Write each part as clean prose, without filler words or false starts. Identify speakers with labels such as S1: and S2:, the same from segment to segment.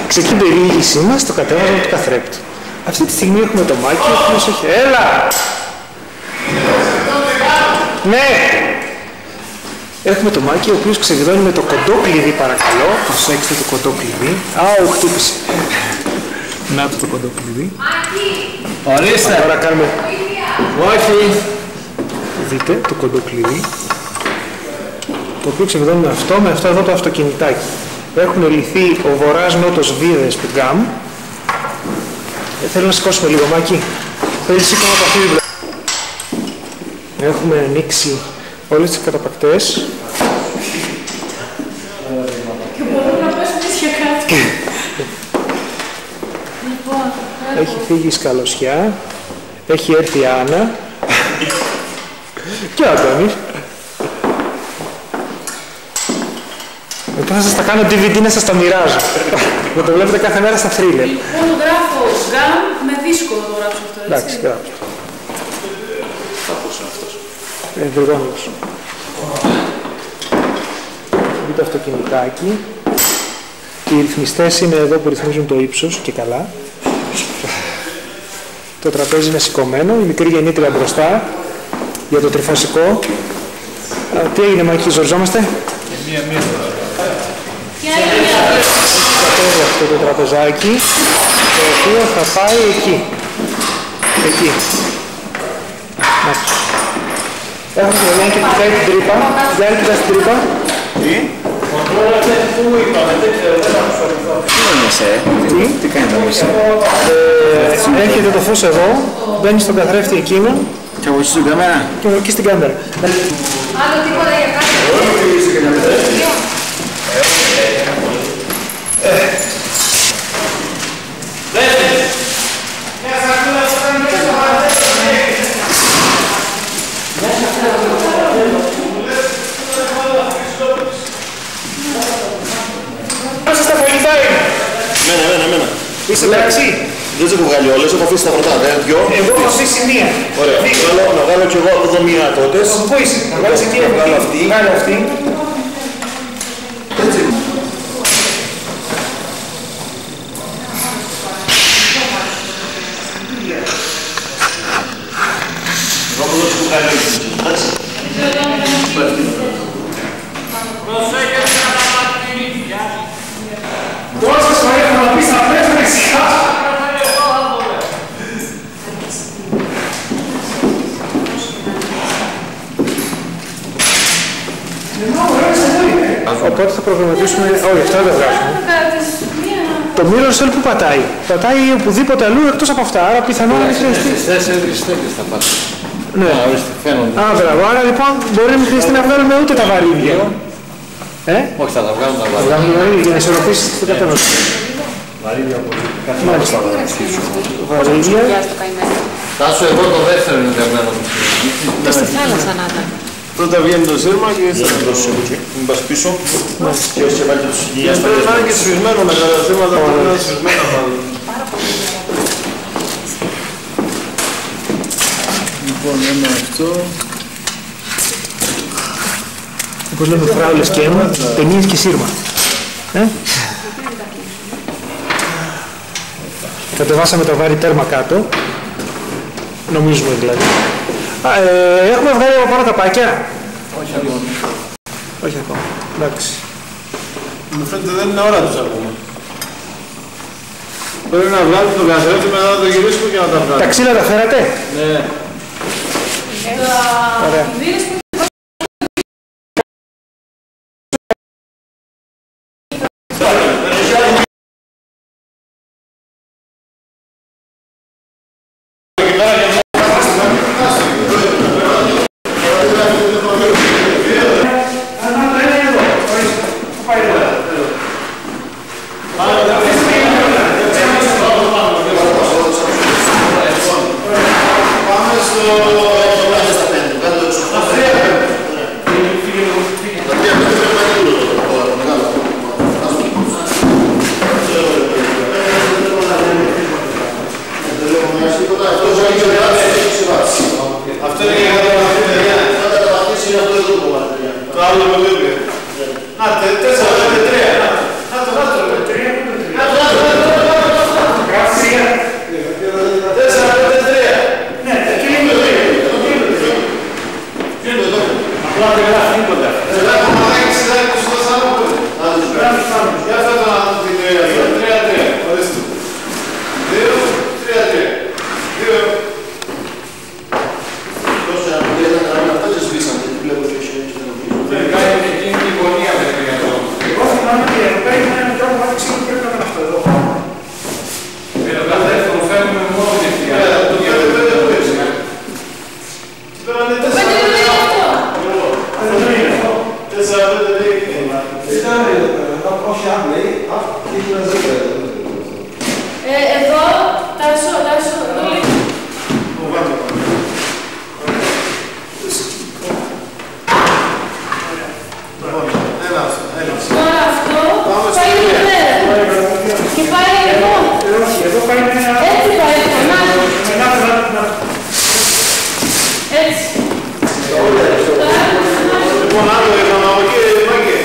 S1: ταξική περιήγησή μας στο κατέβασμα του καθρέπτου. Αυτή τη στιγμή έχουμε το Μάκη, ο οποίος έχει... Έλα! Ναι! Έχουμε το Μάκη, ο οποίος ξεβιδώνει με το κοντό κλειδί, παρακαλώ. Προσέξτε το κοντό κλειδί. Αου, χτύπησε. Να το κοντό κλειδί.
S2: Ορίστε!
S1: Τώρα κάνουμε...
S2: Όχι!
S1: Δείτε το κοντό κλειδί. Το οποίο ξεβιδώνουμε αυτό με αυτό εδώ το αυτοκινητάκι. Έχουν λυθεί ο βορράς νότος βίδες του γκάμ. Θέλω να σηκώσουμε λίγο, Μάκη. Θέλει σήκωμα από αυτή την πλευρά. Έχουμε ανοίξει όλες τις καταπακτές.
S3: Και μπορούν να πέσουν ίσια κάτω.
S1: Έχει φύγει η σκαλωσιά. Έχει έρθει η Άννα. Και ο Αντώνης. Μετά θα σας τα κάνω DVD να σας τα μοιράζω. Να το βλέπετε κάθε μέρα στα thriller.
S3: Λοιπόν, το γράφω γκάμ με δίσκο να το γράψω αυτό, έτσι.
S1: Εντάξει, γράψω.
S2: Θα ακούσω αυτός.
S1: Βρυγόνιος. Δείτε αυτοκινητάκι. Οι ρυθμιστές είναι εδώ που ρυθμίζουν το ύψος και καλά. Το τραπέζι είναι σηκωμένο, η μικρή γεννήτρια μπροστά για το τριφασικό. Τι έγινε, Μάκη, ζοριζόμαστε?
S2: Μία.
S1: Κατέβει αυτό το τραπεζάκι, το οποίο θα πάει εκεί. Εκεί. Έχουμε την Ελένη και κοιτάει την τρύπα. Για άλλη κοιτάς την τρύπα.
S2: Τι? Πού είπαμε, δεν ξέρω, δεν άκουσα. Τι είναι μεσέ, τι κάνει το μεσέ?
S1: Έρχεται το φως εδώ, μπαίνει στον καθρέφτη εκείνο.
S2: Και εγώ στην κάμερα.
S1: Και εγώ εκεί στην κάμερα.
S3: Άλλο τίποτα για κάτι.
S1: Πάσε στα φαγητά είναι.
S2: Εμένα.
S1: Είσαι εντάξει?
S2: Δεν τις έχω βγάλει όλες, έχω αφήσει τα πρώτα δυο.
S1: Εγώ έχω αφήσει μία.
S2: Ωραία. Να βγάλω κι εγώ από εδώ μία τότε.
S1: Πού είσαι? Να βγάλεις εκεί,
S2: βγάλω αυτή.
S1: Βγάλω αυτή.
S2: Έτσι. Εγώ από εδώ σου βγάλω έτσι. Εντάξει.
S1: Πόσες φορές θα να πεις να πες με σιγά. Οπότε θα προγραμματίσουμε... Όχι, αυτά δεν βγάζουμε. Το mirror cell που πατάει? Πατάει οπουδήποτε αλλού εκτός από αυτά, άρα πιθανόν να χρειαστεί.
S2: Στις 4 στέκες θα πάτε.
S1: Ναι.
S2: Φαίνονται.
S1: Α, μπράβο. Άρα λοιπόν μπορεί να μην χρειαστεί να βγάλουμε ούτε τα βαρύδια.
S2: Όχι, θα τα βγάλουμε τα
S1: Θα βγάλουμε βαρύδια για να ισορροπήσεις την κατανόηση.
S2: βαρύδια από κάθε
S1: Μάλιστα.
S2: μάλιστα.
S1: Βαρύδια.
S2: Τάσου εδώ το δεύτερο είναι γραμμένο.
S3: Και στη θάλασσα να ήταν.
S2: Πρώτα βγαίνει το σύρμα και θα το δώσω εκεί. Μην πας πίσω. Και όσοι βάλει τους υγείας παλιές. Θα είναι και σφισμένο με τα σύρματα που είναι σφισμένα πάντα. Λοιπόν, ένα αυτό.
S1: Όπως λέμε φράουλες και αίμα, ταινίες και σύρμα. Κατεβάσαμε τα βάρη τέρμα κάτω. Νομίζουμε δηλαδή. Έχουμε βγάλει από πάνω τα πάκια.
S2: Όχι ακόμα.
S1: Όχι ακόμα. Εντάξει.
S2: Μου φαίνεται δεν είναι ώρα τους ακόμα. Πρέπει να βγάλουμε τον καθρέφτη μετά να το γυρίσουμε και να τα βγάλουμε.
S1: Τα ξύλα τα φέρατε?
S2: Ναι.
S1: Ωραία.
S2: Να, 4-5-3. Να το.
S3: Εδώ, Τάσο, εδώ λέει. Τώρα αυτό πάει εδώ πέρα. Και πάει εδώ.
S1: Εδώ πάει ένα...
S3: Έτσι πάει εδώ, να. Έτσι.
S2: Λοιπόν, άλλο είπαμε από εκεί, Μάκη.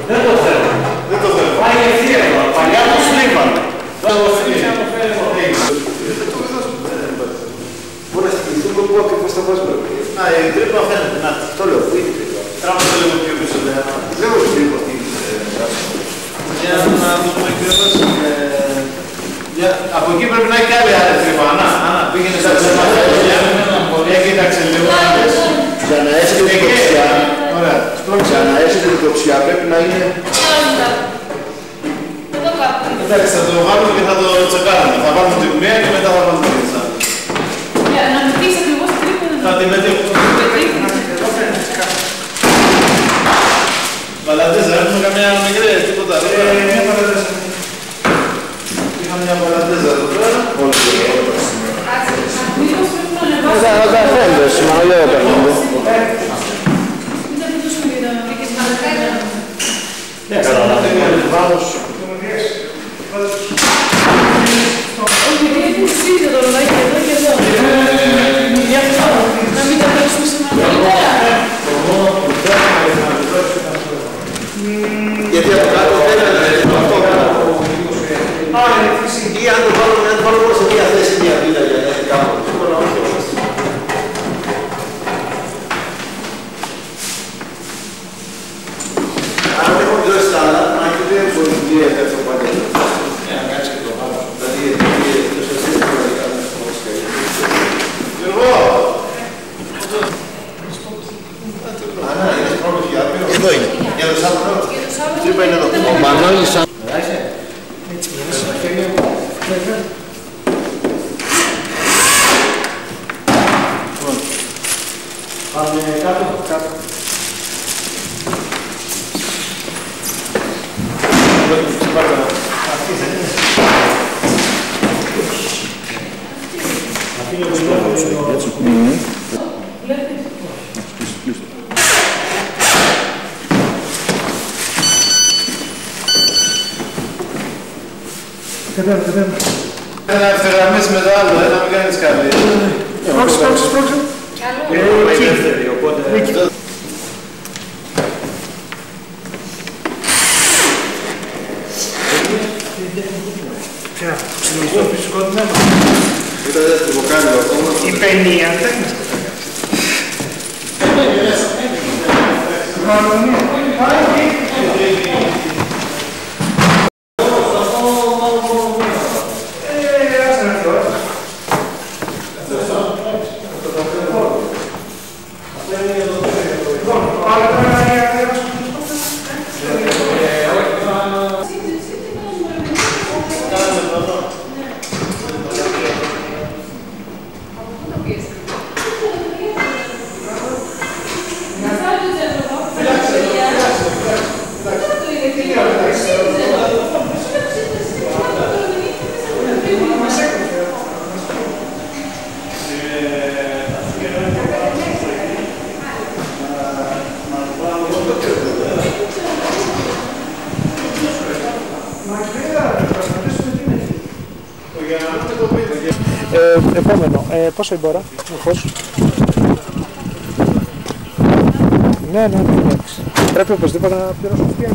S1: Δεν το θέλω.
S2: Δεν το θέλω.
S1: Πάει ευθεία εδώ. Παλιά το σλίβαν.
S2: Μπορεί να στοιχηθούν πού ακριβώς θα βάζουμε. Α, η τρύπα φαίνεται. Να, το λέω. Πού είναι η τρύπα. Τράβαμε λίγο πιο πίσω. Δεν έχω τρύπα αυτή. Για να δούμε κιόλας. Από εκεί πρέπει να έχει άλλη τρύπα. Ανά, πήγαινε στα τρύπα. Για κοίταξε λίγο. Για να έχετε την υποψιά. Για να έχετε την υποψιά πρέπει να είναι...
S3: Εδώ κάπου.
S2: Εντάξει, θα το βάλουμε και θα το τσεκάρουμε. Θα βάλουμε την μία και μετά θα βάλουμε την άλλη.
S3: Για να μετρήσεις ακριβώς την τρύπα.
S2: Θα την μετρήσουμε. Παλατέζα, έχουμε καμιά μικρή, τίποτα. Μια παλατέζα. Είχα μια παλατέζα εδώ πέρα.
S3: Μήπως
S2: Θα φαίνεται, σημαντικό το παίρνουμε.
S3: μην τα πετούσουμε για να βρήκες μαλακά.
S2: Ναι, καλά.
S3: Όχι, γιατί έχουν σφίγγει το ρολάκι εδώ και εδώ. Γι' αυτό, να μην τα πετούσουμε σε μαλακά.
S2: Γιατί από κάτω φαίνεται αυτό ή αν το βάλουμε σε μια θέση μια βίδα για να είναι κάπου. Αν έχω δώσει τα άλλα, αν και δεν μπορεί να είναι αυτό παντέλο. Να κάτσει και το πάνω. Δηλαδή, το σας έτσι μπορεί να κάνει αυτό όπως καλή. Γιώργο! Είναι πρώτος για αύριο. Εδώ είναι. Για το Σάββατο. Τρύπα είναι εδώ. Ο Μανώλης σαν...
S1: Έτσι, μια χέρια μου.
S2: Πάμε κάτω. Αυτή δεν είναι. Αυτή είναι το
S1: Κατέβα.
S2: Ένα ευθυγραμμίσει με το άλλο, να μην κάνεις κάτι.
S1: Πρόξε.
S2: Είναι δεύτερη, οπότε...
S1: Ποια, συλλογικό φυσικότητα.
S2: Ήταν το βοκάλιο ακόμα.
S1: Η παινία, δεν είναι στο Επόμενο, πόσο η μπόρα, ο φως. Ναι, εντάξει. Πρέπει οπωσδήποτε να πληρώσω αυτή η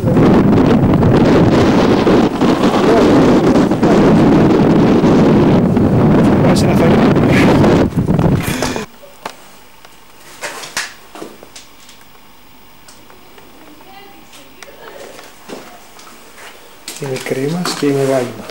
S1: Πάση να φάει. Η μικρή μας και η μεγάλη μας.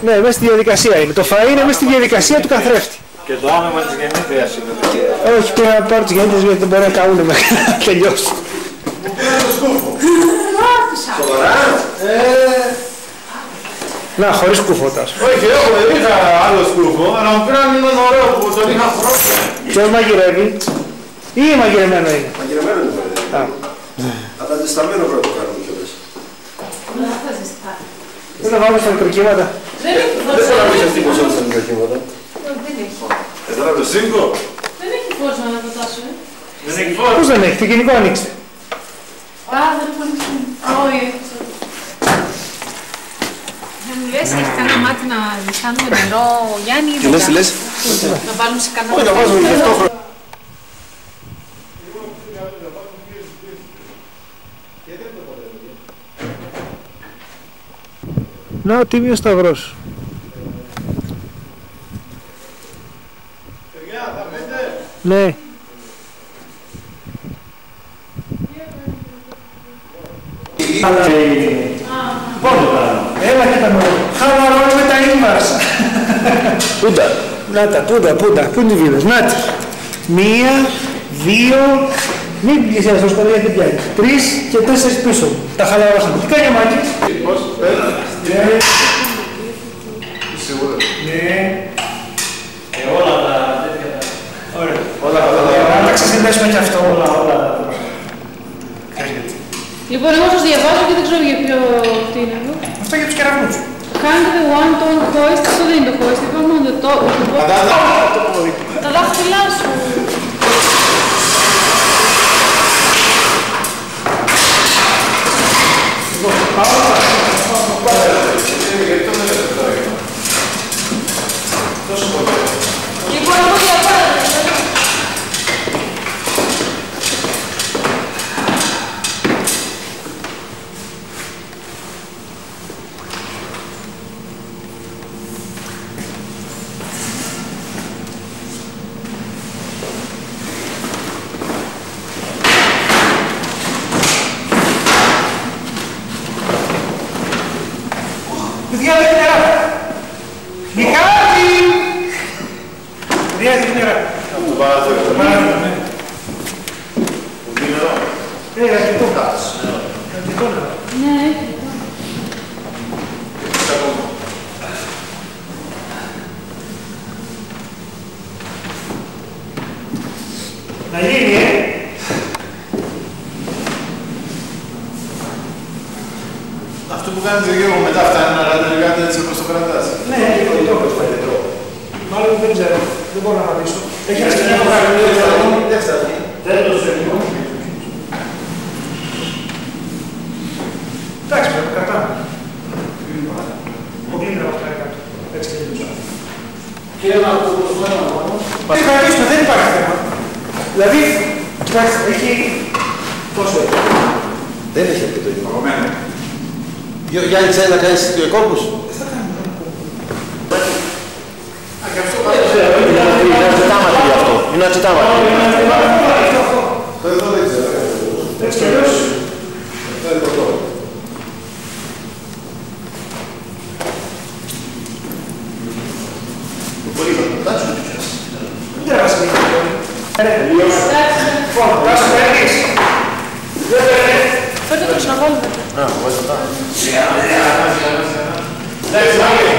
S1: Ναι, μέσα στη διαδικασία είναι. Το φαΐ είναι μέσα στη διαδικασία του καθρέφτη.
S2: Και το άμεμα της γεννήθειας είναι.
S1: Όχι, πήγα να πάρω τους γέννητες γιατί δεν μπορεί να καούνε μέχρι να τελειώσει.
S2: Μου πήραν το σκούφο. Σοβαρά.
S1: Να, χωρίς σκούφωτας.
S2: Όχι, είχα άλλο σκούφο, αλλά μου πήραν έναν ωραίο που τον είχα πρόκειται.
S1: Ποιος μαγειρεύει ή μαγειρεμένο είναι?
S2: Μαγειρεμένο είναι βέβαια. Αλλά ζεσταμένο πρέπει να το κάνουμε κιόλας.
S1: Δεν θα βάλουμε στα μικροκύματα.
S3: Δεν έχει
S2: Δεν
S3: φως.
S2: θέλω να πεις τι ποσότητα στα μικροκύματα.
S3: Δεν έχει.
S2: Εδώ το σύγκο.
S3: Δεν έχει φως να αναποτάσω,
S2: Δεν έχει φως.
S1: Πώς δεν έχει, το γενικό ανοίξτε.
S3: Α, δεν έχω ανοίξει. Όχι,
S4: Θα μου λες, έχει κανένα μάτι να κάνουμε νερό, Γιάννη, ή
S2: Τι λες, τι λες.
S4: να βάλουμε σε κανένα
S2: Όχι, να βάζουμε γι' αυτό χρόνο.
S1: Να, ο Τίμιος Σταυρός. Ναι. Έλα και τα μωρά. Χαλαρώνουμε τα ήμαρς. Πούντα. Να τα, πούντα. Πού είναι οι βίδες. Να τη. 1, 2, μην πλησιάζεις τόσο πολύ γιατί δεν πιάνει. 3 και 4 πίσω. Τα χαλαρώσαμε. Τι κάνει ο Μάκης?
S2: Πώς, πέρα.
S1: Ναι.
S2: Σίγουρα.
S1: Ναι.
S5: Όλα τα τέτοια.
S1: Ωραία.
S2: Όλα
S1: Να τα ξεσυνδέσουμε και αυτό. Όλα.
S3: Λοιπόν, εγώ σας διαβάζω και δεν ξέρω για ποιο τι είναι εδώ.
S1: Αυτό για τους κεραυνούς.
S3: Hang the one ton hoist, αυτό δεν είναι το hoist, είπαμε μόνο το τα δάχτυλά σου. Λοιπόν, εγώ διαβάζω.
S1: Παιδιά, δεν είναι νερά. Νικάτη! Παιδιά, δεν είναι νερά.
S2: Από το παράθυρο.
S1: Ναι.
S2: Που είναι εδώ.
S1: Αρκετό. Αρκετό νερά.
S3: Ναι.
S1: Να γίνει,
S2: Αυτό που κάνεις Γιώργο μετά φτάνει να ραντελικάτε έτσι όπως το κρατάς.
S1: Ναι, το φαίνεται. Μάλλον δεν ξέρω. Δεν μπορώ να απαντήσω. Έχει ένα σκηνικό
S2: Δεν φτάνει.
S1: Δεν το θέλω. Εντάξει, πρέπει να κρατάμε. Πολύ είναι αυτό κάτω. Έτσι και λίγο.
S5: Κύριε Μαρκοπούλου,
S1: Τι κρατήσουμε, δεν υπάρχει θέμα. Δηλαδή, κοιτάξτε, έχει... Πόσο έχει.
S2: Δεν έχει αρκετό γεγονωμένο. Γιάννη, ξέρει να κάνεις κόρπους. Είναι αρκετά μακριά αυτό. Είναι αρκετά μακριά. Εδώ δεν ξέρω.
S1: Έτσι και αλλιώς.
S2: Πολύ θα το κοιτάξω τι πιάσεις.
S1: Δεν τραβάς λίγο. Λοιπόν, πας να παίρνεις.
S3: Φέρτε το να βάλουμε.
S2: Α, βάζω αυτά.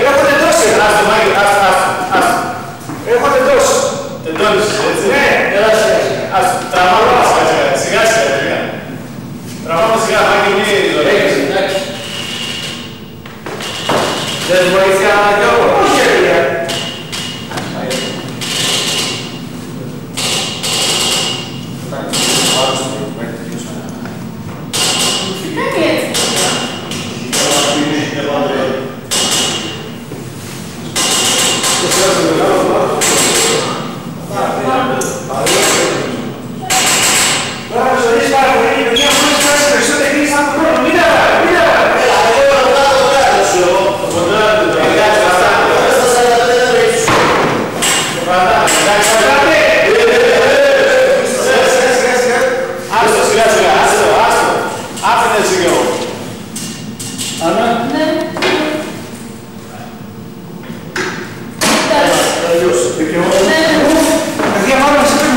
S1: Έχω τεντώσει. Έχω τεντώσει.
S2: Τεντώνεις, έτσι.
S1: Ναι.
S2: Τραβάμε σιγά σιγά. Τραβάμε σιγά, Μάκη, μη ζωές.
S1: Δεν βοήθεια, Γιώργο. Όχι, παιδιά.
S3: Κάνει έτσι.
S1: Τώρα με ζωής πάρα πολύ, παιδιά, μόλις φτάσει περισσότερη χρήση από τον χρόνο. Μην τα Παιδιά, μάλλον σε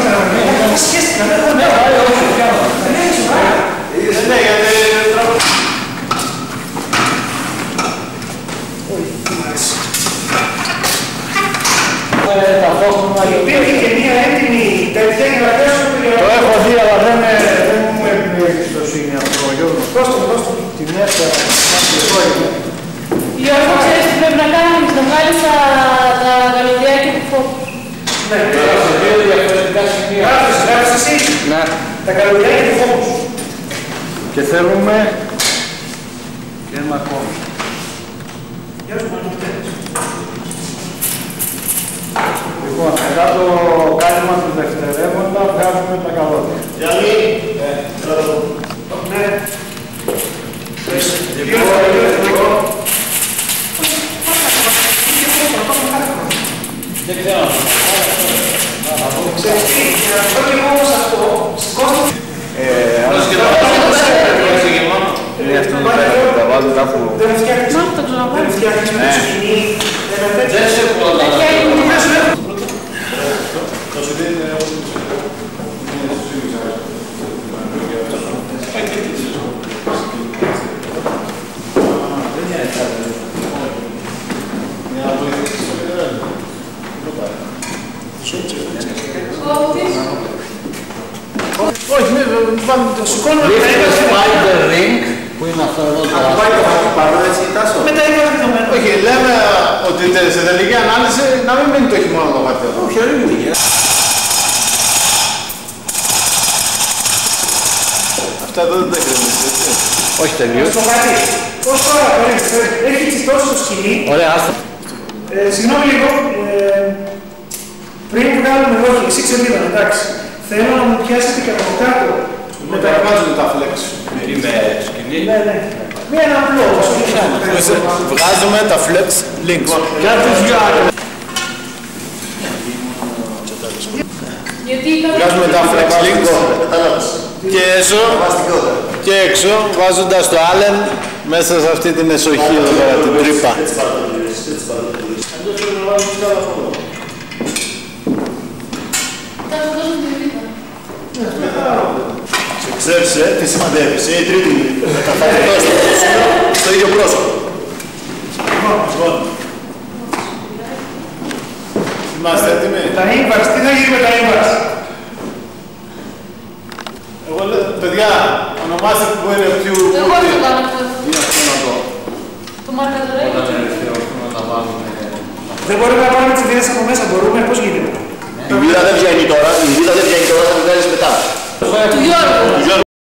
S1: Τα καλωδιάκια του φόβους.
S2: Και θέλουμε και ένα ακόμα.
S1: Γεια σου, μανιτέρες.
S2: Λοιπόν, μετά το κάλυμα του δευτερεύοντα βγάζουμε τα καλώδια.
S1: Γιάννη, ναι.
S5: Δεν ξέρω.
S1: Ξέρεις τι, για να πω και εγώ όμως αυτό, σηκώστε.
S2: Είναι αυτό το πέρα, τα βάλω κάπου.
S1: Δεν φτιάχνεις με το σκηνή,
S5: Δεν σε πολλά.
S1: όχι, το σηκώνω
S2: Spider Ring, που είναι αυτό εδώ το
S6: Πάνω έτσι τάσο.
S1: μετά είπα δεδομένο.
S2: Όχι, λέμε ότι σε τελική ανάλυση να μην μείνει το χειμώνα το χαρτί εδώ.
S6: Όχι, δεν είναι.
S2: Αυτά εδώ δεν τα κρεμίσει, έτσι. Όχι τελείως.
S1: Στο χαρτί. Πώς τώρα, έχει τσιτώσει το σκηνή.
S2: Ωραία, άστα.
S1: Συγγνώμη λίγο, πριν βγάλουμε όχι, εσύ ξελίδα, εντάξει. Θέλω να μου πιάσετε και από κάτω.
S2: Με τα βάζουν τα flex.
S5: Με σκηνή.
S1: Ναι, ναι. Μία ένα απλό,
S2: Βγάζουμε τα flex links.
S1: Κάτι δυο άλλα.
S3: Γιατί
S2: Βγάζουμε τα flex links και έξω, βάζοντας το Allen μέσα σε αυτή την εσοχή εδώ πέρα, την τρύπα.
S6: Ξέρεις, τι σημαντεύεις, η τρίτη καθαριτός στο ίδιο πρόσωπο.
S2: Είμαστε έτοιμοι.
S1: Τα ύμπαρς, τι θα γίνει με τα ύμπαρς.
S2: Εγώ λέω, παιδιά, ονομάστε που είναι πιο
S3: εγώ δεν το κάνω αυτό.
S2: είναι αυτό να το...
S3: Το μαρκαδοράκι.
S2: Να τα βάλουμε.
S1: Δεν μπορούμε να πάρουμε τις βίδες από μέσα, μπορούμε, πώς γίνεται.
S6: Η βίδα δεν βγαίνει τώρα, θα την βγάλεις μετά.
S3: Του Γιώργου.